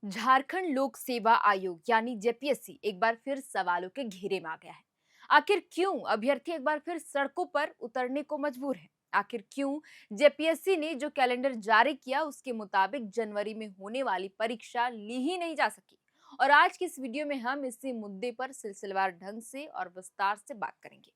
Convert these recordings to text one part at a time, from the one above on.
झारखंड लोक सेवा आयोग यानी जेपीएससी एक बार फिर सवालों के घेरे में आ गया है। आखिर क्यों अभ्यर्थी एक बार फिर सड़कों पर उतरने को मजबूर है? आखिर क्यों जेपीएससी ने जो कैलेंडर जारी किया उसके मुताबिक जनवरी में होने वाली परीक्षा ली ही नहीं जा सकी? और आज की इस वीडियो में हम इसी मुद्दे पर सिलसिलेवार ढंग से और विस्तार से बात करेंगे।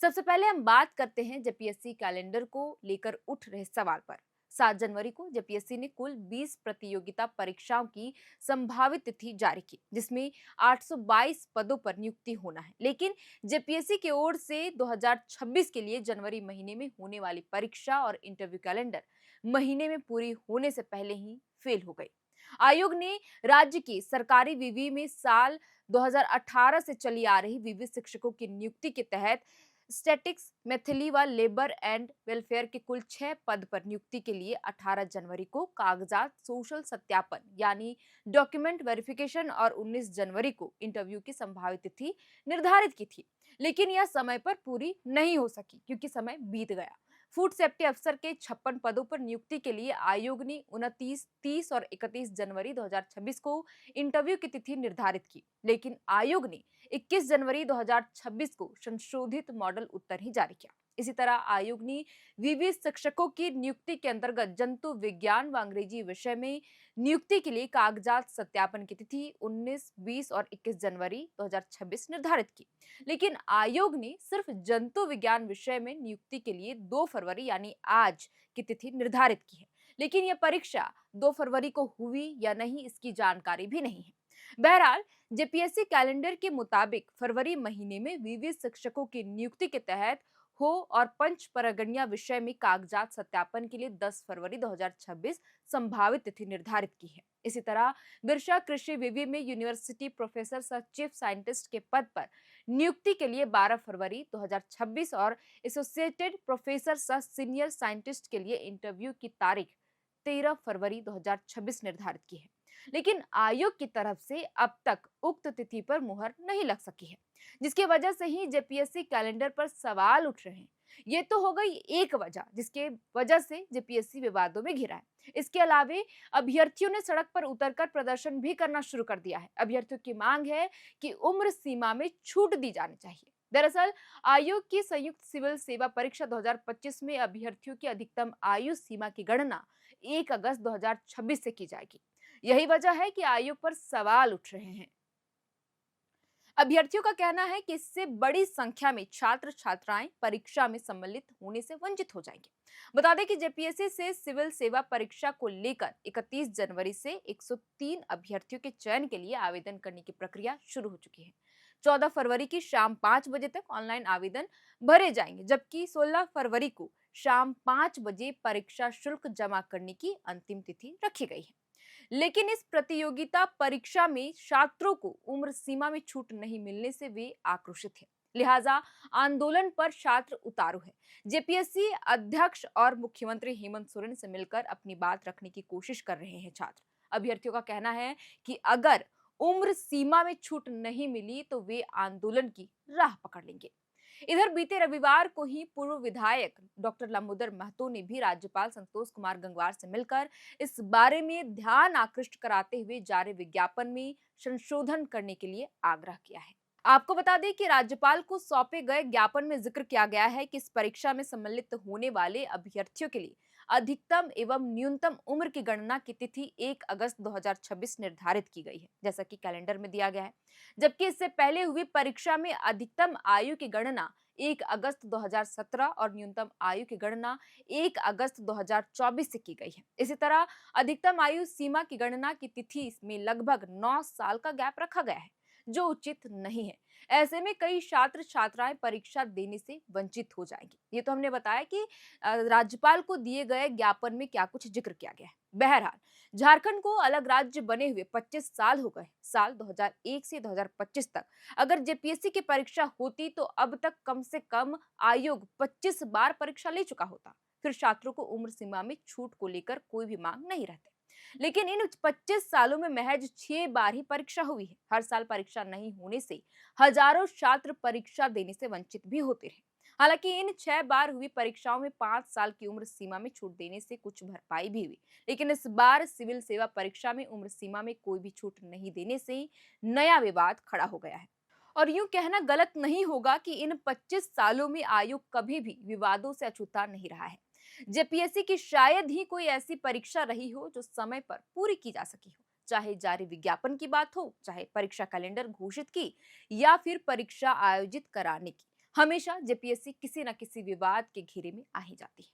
सबसे पहले हम बात करते हैं जेपीएससी कैलेंडर को लेकर उठ रहे सवाल पर। 7 जनवरी को जेपीएससी ने कुल 20 प्रतियोगिता परीक्षाओं की संभावित तिथि जारी की, जिसमें 822 पदों पर नियुक्ति होना है। लेकिन जेपीएससी की ओर से 2026 के लिए जनवरी महीने में होने वाली परीक्षा और इंटरव्यू कैलेंडर महीने में पूरी होने से पहले ही फेल हो गई। आयोग ने राज्य की सरकारी विवि में साल 2018 से चली आ रही विवि शिक्षकों की नियुक्ति के तहत स्टैटिक्स, मैथिली व लेबर एंड वेलफेयर के कुल 6 पद पर नियुक्ति के लिए 18 जनवरी को कागजात सोशल सत्यापन यानी डॉक्यूमेंट वेरिफिकेशन और 19 जनवरी को इंटरव्यू की संभावित तिथि निर्धारित की थी। लेकिन यह समय पर पूरी नहीं हो सकी क्योंकि समय बीत गया। फूड सेफ्टी अफसर के 56 पदों पर नियुक्ति के लिए आयोग ने 29, 30 और 31 जनवरी 2026 को इंटरव्यू की तिथि निर्धारित की। लेकिन आयोग ने 21 जनवरी 2026 को संशोधित मॉडल उत्तर ही जारी किया। इसी तरह आयोग ने विवि शिक्षकों की नियुक्ति के अंतर्गत जंतु विज्ञान व अंग्रेजी विषय में नियुक्ति के लिए कागजात सत्यापन की तिथि 19, 20 और 21 जनवरी 2026 निर्धारित की। लेकिन आयोग ने सिर्फ जंतु विज्ञान विषय में नियुक्ति के लिए 2 फरवरी यानी आज की तिथि निर्धारित की है। लेकिन यह परीक्षा 2 फरवरी को हुई या नहीं इसकी जानकारी भी नहीं है। बहरहाल जेपीएससी कैलेंडर के मुताबिक फरवरी महीने में विवि शिक्षकों की नियुक्ति के तहत हो और पंच परगनिया विषय में कागजात सत्यापन के लिए 10 फरवरी 2026 संभावित तिथि निर्धारित की है। इसी तरह बिरसा कृषि विवि में यूनिवर्सिटी प्रोफेसर सह चीफ साइंटिस्ट के पद पर नियुक्ति के लिए 12 फरवरी 2026 और एसोसिएटेड प्रोफेसर सह सीनियर साइंटिस्ट के लिए इंटरव्यू की तारीख 13 फरवरी 2026 निर्धारित की है। लेकिन आयोग की तरफ से अब तक उक्त तिथि पर मुहर नहीं लग सकी है, जिसकी वजह से ही जेपीएससी कैलेंडर पर सवाल उठ रहे हैं। ये तो हो गई एक वजह जिसके वजह से जेपीएससी विवादों में घिरा है। इसके अलावे अभ्यर्थियों ने सड़क पर उतरकर प्रदर्शन भी करना शुरू कर दिया है। अभ्यर्थियों की मांग है कि उम्र सीमा में छूट दी जानी चाहिए। दरअसल आयोग की संयुक्त सिविल सेवा परीक्षा 2025 में अभ्यर्थियों की अधिकतम आयु सीमा की गणना 1 अगस्त 2026 से की जाएगी। यही वजह है कि आयोग पर सवाल उठ रहे हैं। अभ्यर्थियों का कहना है कि इससे बड़ी संख्या में छात्र छात्राएं परीक्षा में सम्मिलित होने से वंचित हो जाएंगे। बता दें कि जेपीएससी से सिविल सेवा परीक्षा को लेकर 31 जनवरी से 103 अभ्यर्थियों के चयन के लिए आवेदन करने की प्रक्रिया शुरू हो चुकी है। 14 फरवरी की शाम 5 बजे तक ऑनलाइन आवेदन भरे जाएंगे, जबकि 16 फरवरी को शाम 5 बजे परीक्षा शुल्क जमा करने की अंतिम तिथि रखी गई है। लेकिन इस प्रतियोगिता परीक्षा में छात्रों को उम्र सीमा में छूट नहीं मिलने से वे आक्रोशित हैं। लिहाजा आंदोलन पर छात्र उतारू है। जेपीएससी अध्यक्ष और मुख्यमंत्री हेमंत सोरेन से मिलकर अपनी बात रखने की कोशिश कर रहे हैं छात्र। अभ्यर्थियों का कहना है कि अगर उम्र सीमा में छूट नहीं मिली तो वे आंदोलन की राह पकड़ लेंगे। इधर बीते रविवार को ही पूर्व विधायक डॉक्टर लंबोदर महतो ने भी राज्यपाल संतोष कुमार गंगवार से मिलकर इस बारे में ध्यान आकृष्ट कराते हुए जारी विज्ञापन में संशोधन करने के लिए आग्रह किया है। आपको बता दें कि राज्यपाल को सौंपे गए ज्ञापन में जिक्र किया गया है कि इस परीक्षा में सम्मिलित होने वाले अभ्यर्थियों के लिए अधिकतम एवं न्यूनतम उम्र की गणना की तिथि 1 अगस्त 2026 निर्धारित की गई है, जैसा कि कैलेंडर में दिया गया है। जबकि इससे पहले हुई परीक्षा में अधिकतम आयु की गणना 1 अगस्त 2017 और न्यूनतम आयु की गणना 1 अगस्त 2024 से की गई है। इसी तरह अधिकतम आयु सीमा की गणना की तिथि में लगभग 9 साल का गैप रखा गया है, जो उचित नहीं है। ऐसे में कई छात्र छात्राएं परीक्षा देने से वंचित हो जाएंगे। ये तो हमने बताया कि राज्यपाल को दिए गए ज्ञापन में क्या कुछ जिक्र किया गया है। बहरहाल झारखंड को अलग राज्य बने हुए 25 साल हो गए। साल 2001 से 2025 तक अगर जेपीएससी की परीक्षा होती तो अब तक कम से कम आयोग 25 बार परीक्षा ले चुका होता। फिर छात्रों को उम्र सीमा में छूट को लेकर कोई भी मांग नहीं रहती। लेकिन इन 25 सालों में महज 6 बार ही परीक्षा हुई है। हर साल परीक्षा नहीं होने से हजारों छात्र परीक्षा देने से वंचित भी होते रहे। हालांकि इन 6 बार हुई परीक्षाओं में 5 साल की उम्र सीमा में छूट देने से कुछ भरपाई भी हुई, लेकिन इस बार सिविल सेवा परीक्षा में उम्र सीमा में कोई भी छूट नहीं देने से नया विवाद खड़ा हो गया है। और यूं कहना गलत नहीं होगा कि इन 25 सालों में आयोग कभी भी विवादों से अछूता नहीं रहा है। जेपीएससी की शायद ही कोई ऐसी परीक्षा रही हो जो समय पर पूरी की जा सकी हो, चाहे जारी विज्ञापन की बात हो, चाहे परीक्षा कैलेंडर घोषित की या फिर परीक्षा आयोजित कराने की। हमेशा जेपीएससी किसी न किसी विवाद के घेरे में आ ही जाती है।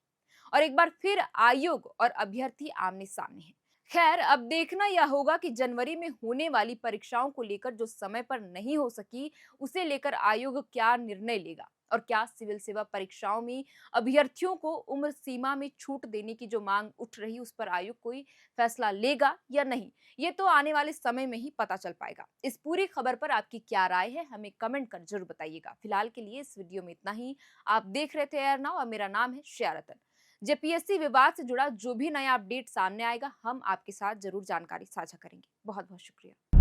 और एक बार फिर आयोग और अभ्यर्थी आमने सामने हैं। खैर, अब देखना यह होगा कि जनवरी में होने वाली परीक्षाओं को लेकर जो समय पर नहीं हो सकी, उसे लेकर आयोग क्या निर्णय लेगा, और क्या सिविल सेवा परीक्षाओं में अभ्यर्थियों को उम्र सीमा में छूट देने की जो मांग उठ रही, उस पर आयोग कोई फैसला लेगा या नहीं, ये तो आने वाले समय में ही पता चल पाएगा। इस पूरी खबर पर आपकी क्या राय है, हमें कमेंट कर जरूर बताइएगा। फिलहाल के लिए इस वीडियो में इतना ही। आप देख रहे थे एयर नाउ और मेरा नाम है श्रेया रतन। जेपीएससी विवाद से जुड़ा जो भी नया अपडेट सामने आएगा, हम आपके साथ जरूर जानकारी साझा करेंगे। बहुत बहुत शुक्रिया।